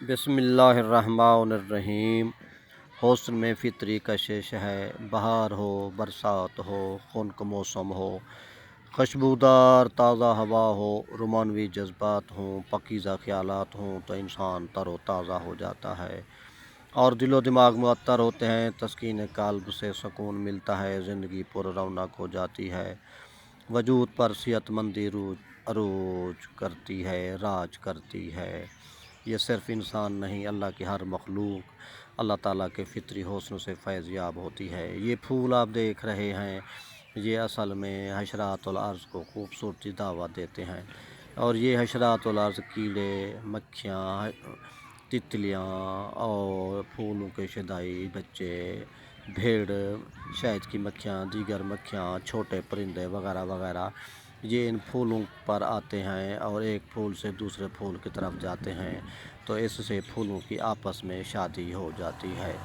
बिस्मिल्लाहिर्रहमानिर्रहीम। हुस्न में फ़ितरी कशिश है, बहार हो बरसात हो खून का मौसम हो, खुशबूदार ताज़ा हवा हो, रोमानवी जज्बात हों, पाकीज़ा ख़यालात हों तो इंसान तरोताज़ा हो जाता है और दिलो दिमाग मुअत्तर होते हैं। तस्कीन क़ल्ब से सुकून मिलता है, ज़िंदगी पुर रौनक हो जाती है, वजूद पर सेहतमंदी अरूज करती है, राज करती है। ये सिर्फ़ इंसान नहीं, अल्लाह की हर मखलूक अल्लाह ताला के फ़ितरी हुस्न से फैज़याब होती है। ये फूल आप देख रहे हैं, ये असल में हशरातुल अर्ज़ को खूबसूरती दावत देते हैं और ये हशरातुल अर्ज़ कीड़े, मक्खियाँ, तितलियाँ और फूलों के शदाई बच्चे, भेड़, शहद की मक्खियाँ, दीगर मक्खियाँ, छोटे परिंदे वगैरह वगैरह ये इन फूलों पर आते हैं और एक फूल से दूसरे फूल की तरफ जाते हैं, तो इससे फूलों की आपस में शादी हो जाती है।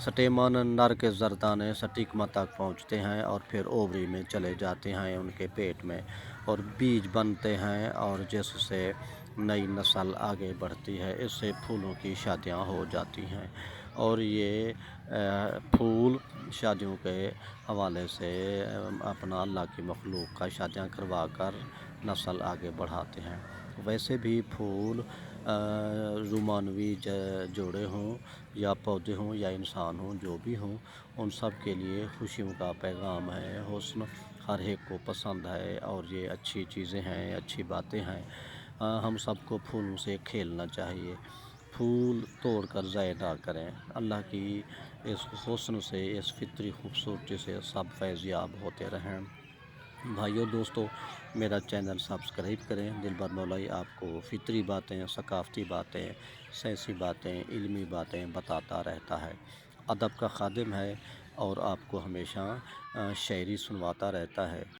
स्टेमन नर के जरदाने स्टिग्मा तक पहुँचते हैं और फिर ओवरी में चले जाते हैं, उनके पेट में, और बीज बनते हैं और जिससे नई नस्ल आगे बढ़ती है। इससे फूलों की शादियाँ हो जाती हैं और ये फूल शादियों के हवाले से अपना अल्लाह की मखलूक का शादियाँ करवा कर नस्ल आगे बढ़ाते हैं। वैसे भी फूल रोमानवी जोड़े हों या पौधे हों या इंसान हों, जो भी हों, उन सब के लिए खुशियों का पैगाम है। हुस्न हर एक को पसंद है और ये अच्छी चीज़ें हैं, अच्छी बातें हैं। हम सबको फूलों से खेलना चाहिए, फूल तोड़ कर ज़ाया ना करें। अल्लाह की इस हुस्न से, इस फ़ितरी खूबसूरती से सब फैज़याब होते रहें। भाइयों दोस्तों, मेरा चैनल सब्सक्राइब करें। दिलबर मौलाई आपको फ़ितरी बातें, सकाफ़ती बातें, सियासी बातें, इल्मी बातें बताता रहता है। अदब का खादिम है और आपको हमेशा शायरी सुनवाता रहता है।